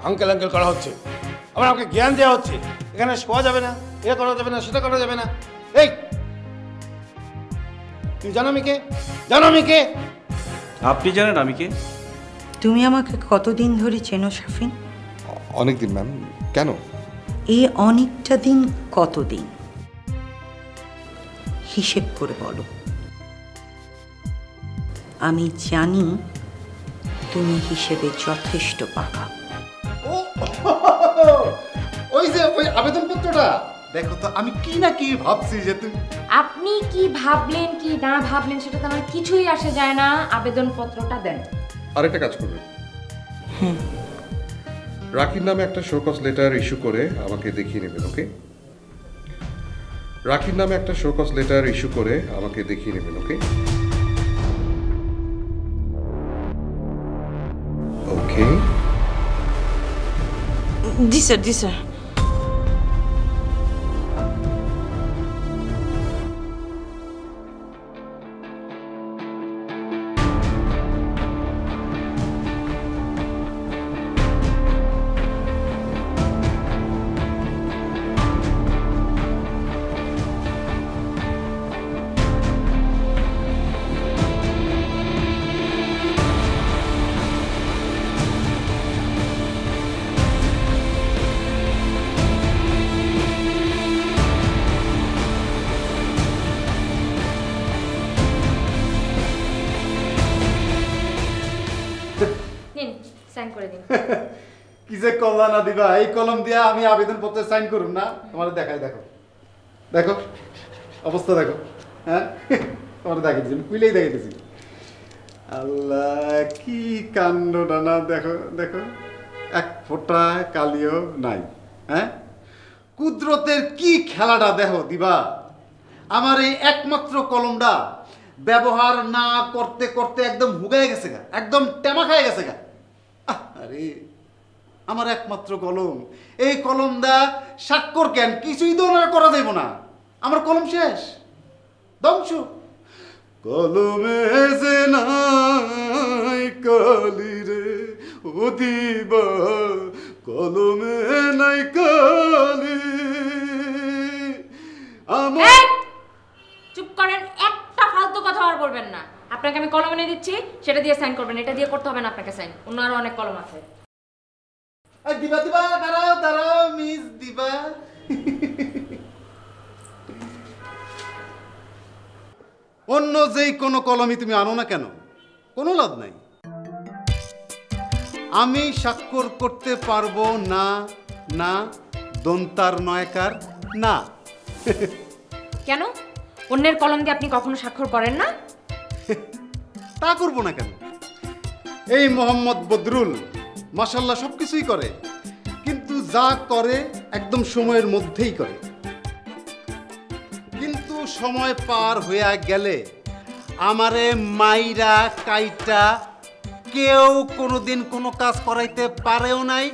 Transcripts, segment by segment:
Uncle uncle করা হচ্ছে, আবার আমাকে জ্ঞান দেওয়া হচ্ছে। এখানে শোয়া যাবে না, এ করা যাবে না, সেটা করা যাবে না। এই তুমি জানো আমি কে? জানো আমি কে? আপনি জানেন আমি কে? তুমি আমাকে কতদিন ধরে চেনো শাফিন? অনেকদিন ম্যাম। কেন? এই অনেকটা দিন কতদিন হিসেব করে বলো। আমি জানি তুমি হিসেবে যথেষ্ট পাকা। ওই যে ওই আবেদনপত্রটা দেখো তো, আমি কি না কি ভাবছি যে তুমি। আপনি কি ভাবলেন কি না ভাবলেন সেটা তো আমার কিছুই আসে যায় না। আবেদনপত্রটা দেন। আরেকটা কাজ করবেন, রাকির নামে একটা শোকজ লেটার ইস্যু করে আমাকে দেখিয়ে নেবেন। ওকে? রাকির নামে একটা শোকজ লেটার ইস্যু করে আমাকে দেখিয়ে নেবেন। ওকে? ওকে? জি স্যার, জি স্যার। নিন সাইন করে দিন। কি যে কল্যাণ না দিবা, এই কলম দিয়া আমি আবেদনপত্রে সাইন করুম না? তোমার দেখাই, দেখো দেখো অবস্থা দেখো। হ্যাঁ, তোমার দেখাইছি, কুইলেই দেখাইতেছি। আল্লাহ কি কাণ্ডটা না! দেখো দেখো, এক ফোঁটা কালিও নাই। হ্যাঁ, কুদরতের কি খেলাটা দেখো দিবা। আমার এই একমাত্র কলমটা ব্যবহার না করতে করতে একদম হুগায় গেছে গা, একদম টেমা খায় গেছে গা। আরে আমার একমাত্র কলম, এই কলম দা স্বাক্ষর কেন কিছুই তো না করা যাইব না। আমার কলম শেষ, ধ্বংস। কলমে যে নাই কালি রে ও দিবা, কলমে নাই কালি আমার। চুপ করেন, একটা ফালতু কথা আর বলবেন না। আপনাকে আমি কলম এনে দিচ্ছি, সেটা দিয়ে সাইন করবেন। এটা দিয়ে করতে হবে না আপনাকে সাইন, অন্য আরো অনেক কলম আছে। দিবা দিবা, দাঁড়াও দাঁড়াও মিস দিবা। অন্য যেই কোনো কলমই তুমি আনো না কেন, কোনো লাভ নাই। আমি স্বাক্ষর করতে পারবো না। না দন্তার নয়কার না। কেন? অন্যের কলম দিয়ে আপনি কখনো স্বাক্ষর করেন না? তা করবো না কেন? এই মোহাম্মদ বদরুল মাশাল্লাহ সব কিছুই করে, কিন্তু যা করে একদম সময়ের মধ্যেই করে। কিন্তু সময় পার হইয়া গেলে আমারে মাইরা কাইটা কেউ কোনোদিন কোনো কাজ করাইতে পারেও নাই,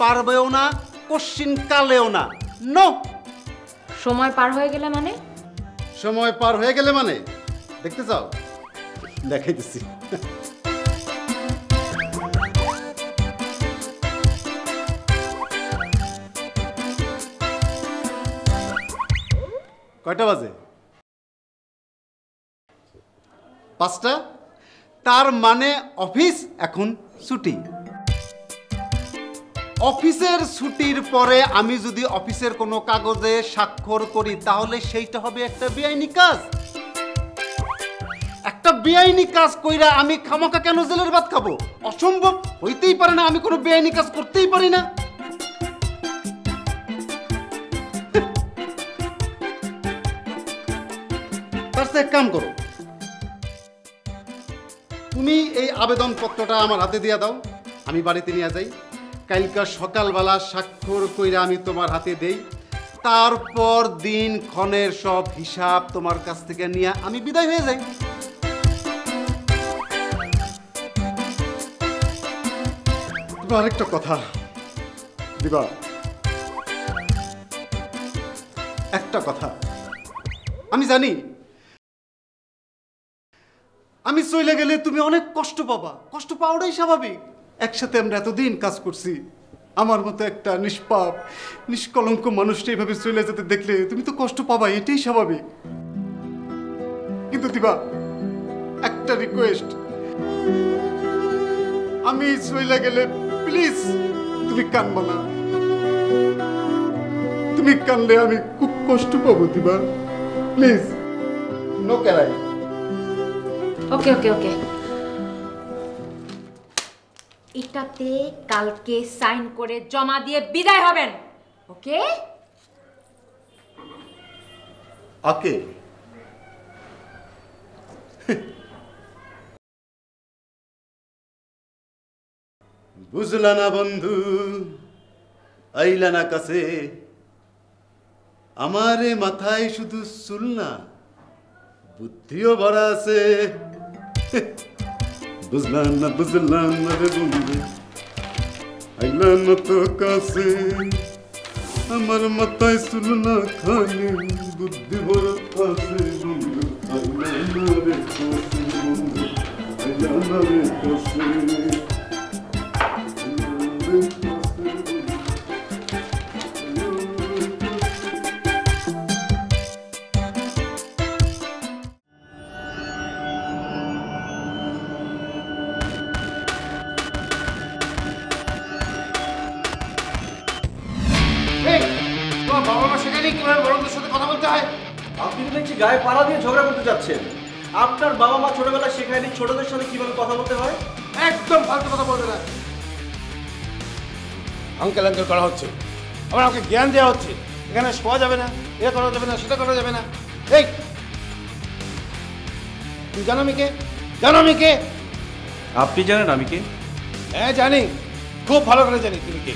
পারবেও না, কোশ্চিন কালেও না। নো। সময় পার হয়ে গেলে মানে? সময় পার হয়ে গেলে মানে দেখতে চাও? দেখাইতেছি। কয়টা বাজে? 5টা। তার মানে অফিস এখন ছুটি। অফিসের ছুটির পরে আমি যদি অফিসের কোনো কাগজে স্বাক্ষর করি তাহলে সেইটা হবে একটা বেআইনি কাজ। একটা বেআইনি কাজ কইরা আমি খামাকা কেন জেলের ভাত খাবো? অসম্ভব, হইতেই পারে না। আমি কোনো বেআইনি কাজ করতেই পারি না। এক কাম করো, তুমি এই আবেদনপত্রটা আমার হাতে দিয়ে দাও, আমি বাড়িতে নিয়ে যাই। কালকা সকালবেলা স্বাক্ষর কইরা আমি তোমার হাতে দেই। তারপর দিন ক্ষণের সব হিসাব তোমার কাছ থেকে নিয়ে আমি বিদায় হয়ে যাই। আরেকটা কথা দিবা, একটা কথা। আমি জানি আমি চলে গেলে তুমি অনেক কষ্ট পাবা, কষ্ট পাওয়াটাই স্বাভাবিক। একসাথে আমরা এতদিন কাজ করছি, আমার মতো একটা নিষ্পাপ নিষ্কলঙ্ক মানুষটা এইভাবে চলে যেতে দেখলে তুমি তো কষ্ট পাবা, এটাই স্বাভাবিক। কিন্তু দিবা, একটা রিকোয়েস্ট, আমি চলে গেলে প্লিজ তুমি কানবা না। তুমি কানলে আমি খুব কষ্ট পাবো দিবা, প্লিজ। নো ক্যারাই। ওকে ওকে ওকে, এটাতে কালকে সাইন করে জমা দিয়ে বিদায় হবেন। ওকে ওকে। বুঝলা না বন্ধু, আইলা না কাছে, আমারে মাথায় শুধু চুল না, বুদ্ধিও ভরা আছে। বুঝলাম না রে বন্ধু, আইলা না তো কাছে, আমার মাথায় চুল না, খালি বুদ্ধি ভরা আছে বন্ধু। আইলা না রে কাছে বন্ধু, আইলা না রে কাছে। তোমার বাবা মা শেখায়নি কিভাবে বড়দের সাথে কথা বলতে হয়? আপনি তো দেখছি গায়ে পাড়া দিয়ে ঝগড়া করতে যাচ্ছেন। আপনার বাবা মা ছোটবেলায় শেখায়নি ছোটদের সাথে কিভাবে কথা বলতে হয়? একদম ফালতু কথা বলবে না। আঙ্কেল আঙ্কেল করা হচ্ছে, আবার আমাকে জ্ঞান দেওয়া হচ্ছে। এখানে শোয়া যাবে না, এ করা যাবে না, সেটা করা যাবে না। এই তুমি জানো আমি কে? জানো আমি কে? আপনি জানেন আমি কে? হ্যাঁ জানি, খুব ভালো করে জানি তুমি কে।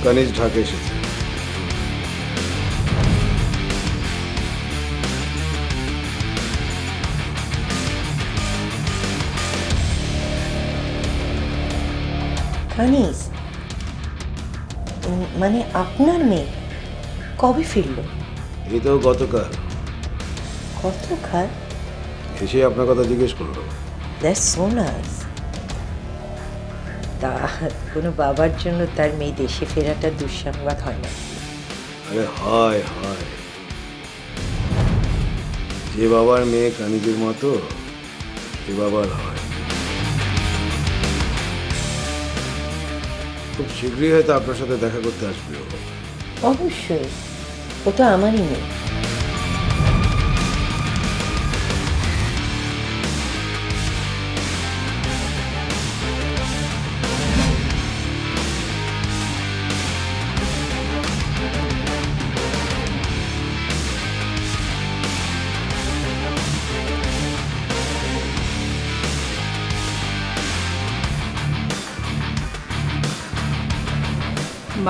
কানিজ ঢাকা এসেছে। কানিজ মানে আপনার মেয়ে কবে ফিরলো? এই তো গতকাল কতকাল? এসে আপনার কথা জিজ্ঞেস করলো। That's so nice. তা কোনো বাবার জন্য তার মেয়ে দেশে ফেরাটা দুঃসংবাদ হয় না? আরে হয় হয়, যে বাবার মেয়ে কানিজের মতো সে বাবার হয়। খুব শীঘ্রই হয়তো আপনার সাথে দেখা করতে আসবে ও। অবশ্যই, ও তো আমারই মেয়ে।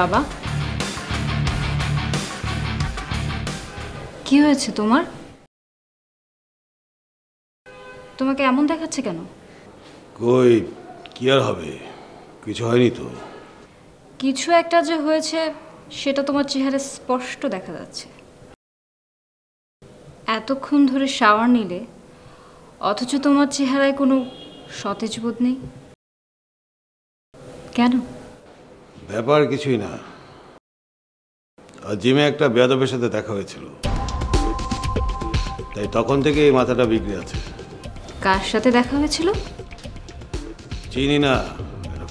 বাবা, কি হয়েছে তোমার? তোমাকে এমন দেখাচ্ছে কেন? কই, কি আর হবে, কিছু হয়নি তো। কিছু একটা যে হয়েছে সেটা তোমার চেহারায় স্পষ্ট দেখা যাচ্ছে। এতক্ষণ ধরে শাওয়ার নিলে অথচ তোমার চেহারায় কোনো সতেজ বোধ নেই কেন? ব্যাপার কিছুই না, জিমে একটা বেয়াদবের সাথে দেখা হয়েছিল, তাই তখন থেকে এই মাথাটা বিগড়ে আছে। কার সাথে দেখা হয়েছিল? চিনি না,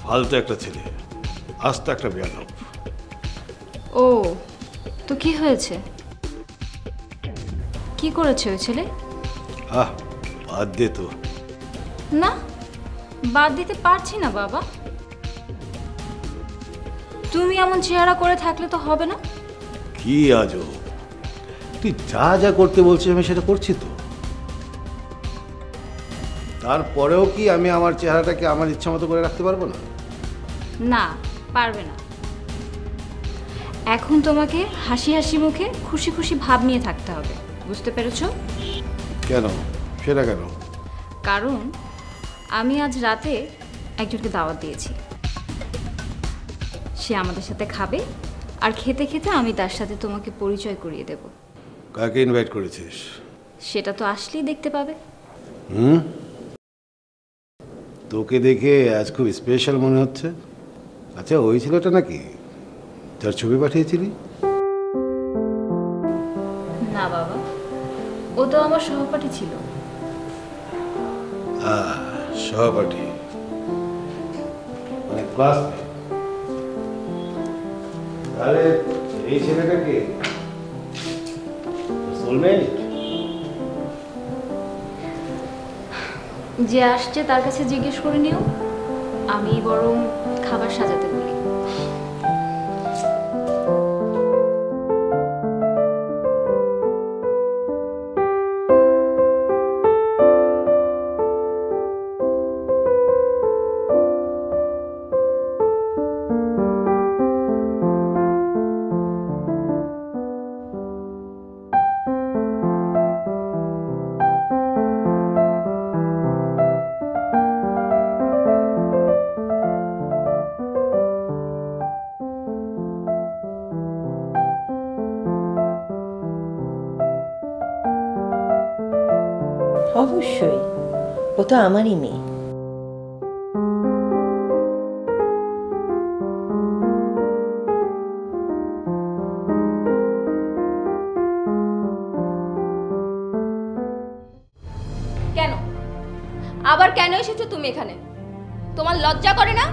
ফালতু একটা ছেলে, আস্ত একটা বেয়াদব। ও, তো কি হয়েছে? কি করেছে ওই ছেলে? আহ, বাদ দে তো। না, বাদ দিতে পারছি না বাবা। তুমি এমন চেহারা করে থাকলে তো হবে না। কি আজব, তুই যা যা করতে বলছিস আমি সেটা করছি তো। তারপরেও কি আমি আমার চেহারাটাকে আমার ইচ্ছা মতো করে রাখতে পারবো না? না, পারবে না। এখন তোমাকে হাসি হাসি মুখে খুশি খুশি ভাব নিয়ে থাকতে হবে, বুঝতে পেরেছো? কেন? সেটা কেন? কারণ আমি আজ রাতে একজনকে দাওয়াত দিয়েছি। সে আমাদের সাথে খাবে, আর খেতে খেতে আমি তার সাথে তোমাকে পরিচয় করিয়ে দেব। কাকে ইনভাইট করেছিস? সেটা তো আসলেই দেখতে পাবে। তোকে দেখে আজ খুব স্পেশাল মনে হচ্ছে। আচ্ছা, ওই ছেলেটা নাকি যার ছবি পাঠিয়েছিলি? না বাবা, ও তো আমার সহপাঠী ছিল। সহপাঠী মানে ক্লাস? তাহলে এই ছেলেটাকে সোলমেট? যে আসছে তার কাছে জিজ্ঞেস করে নিও, আমি বরং খাবার সাজাতে বলি। অবশ্যই, ও তো আমারই মেয়ে। কেন আবার কেন এসেছো তুমি এখানে? তোমার লজ্জা করে না?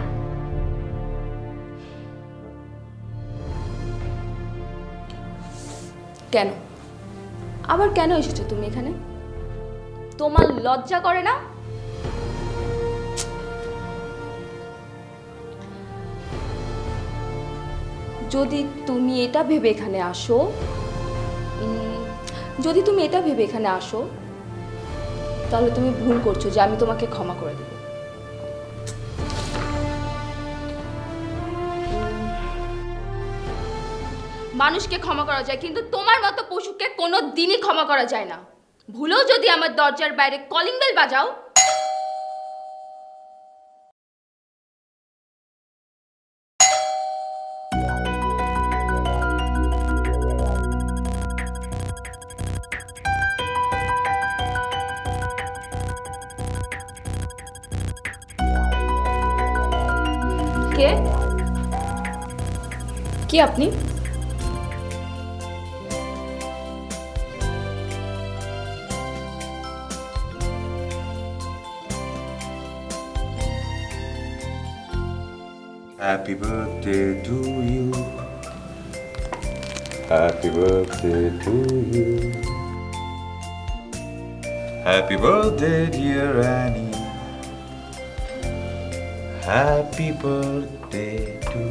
কেন আবার কেন এসেছো তুমি এখানে? তোমার লজ্জা করে না? যদি তুমি এটা ভেবে এখানে আসো, তাহলে তুমি ভুল করছো যে আমি তোমাকে ক্ষমা করে দেব। মানুষকে ক্ষমা করা যায়, কিন্তু তোমার মতো পশুকে কোনো দিনই ক্ষমা করা যায় না। ভুলেও যদি আমার দরজার বাইরে কলিং বেল বাজাও, কে কি আপনি? Happy birthday to you. Happy birthday to you. Happy birthday, dear Annie. Happy birthday to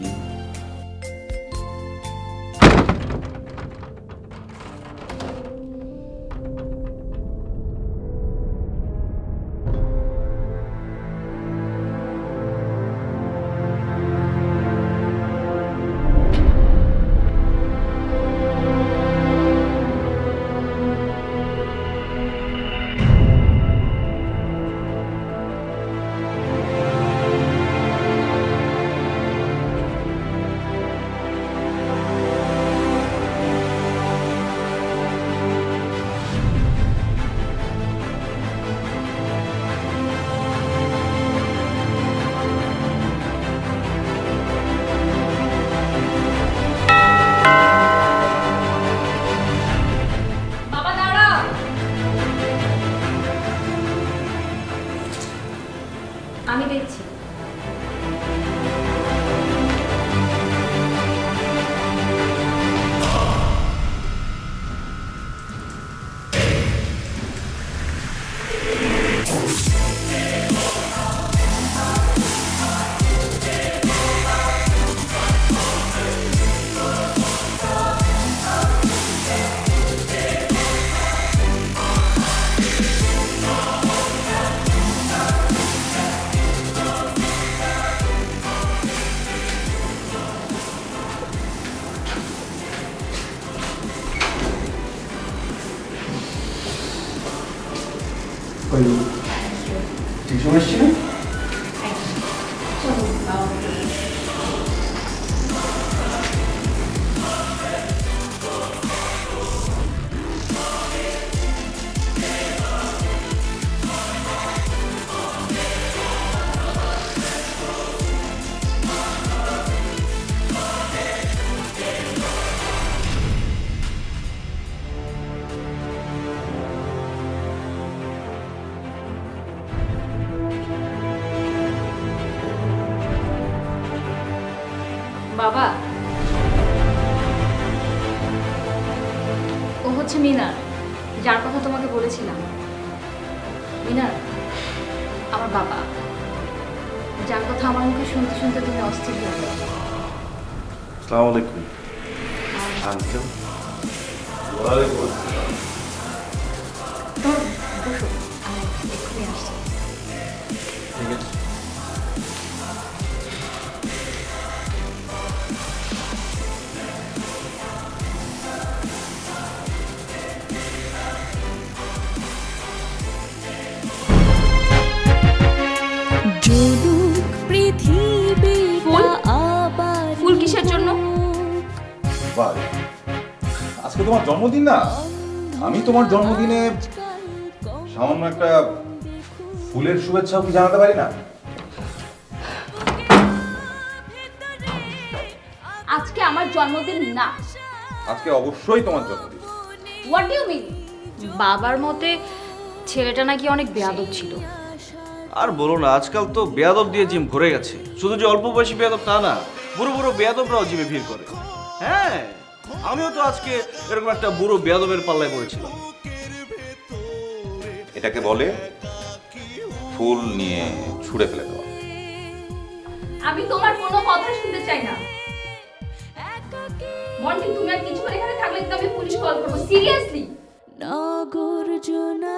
you. বাবা, ও হচ্ছে মিনার, যার কথা তোমাকে বলেছিলাম। মিনার আমার বাবা, যার কথা আমার মুখে শুনতে শুনতে তুমি অস্থির হয়ে যাবে। আসসালামু আলাইকুম আঙ্কেল। ওয়ালাইকুম আসসালাম। বসো, আমি এক্ষুনি আসছি। ঠিক আছে। ফুল কিসের জন্য? বাহ, আজকে তোমার জন্মদিন না? আমি তোমার জন্মদিনে সামান্য একটা ফুলের শুভেচ্ছাও কি জানাতে পারি না? আজকে আমার জন্মদিন না। আজকে অবশ্যই তোমার জন্মদিন। What do you mean? বাবার মতে ছেলেটা নাকি অনেক বেয়াদব ছিল। আর বলো না, আজকাল তো বেয়াদব দিয়ে জিম ভরে গেছে। শুধু যে অল্প বয়সী বেয়াদব তা না, বুড়ো বুড়ো বেয়াদবরাও জিমে ভিড় করে। হ্যাঁ, আমিও তো আজকে এরকম একটা বুড়ো বেয়াদবের পাল্লায় পড়েছিলাম। এটাকে বলে ফুল নিয়ে ছুঁড়ে ফেলে দেওয়া। আমি তোমার কোনো কথা শুনতে চাই না। মন্টি, তুমি আর কিছুক্ষণ এখানে থাকলে কিন্তু আমি পুলিশ কল করবো। সিরিয়াসলি। নগর জোনা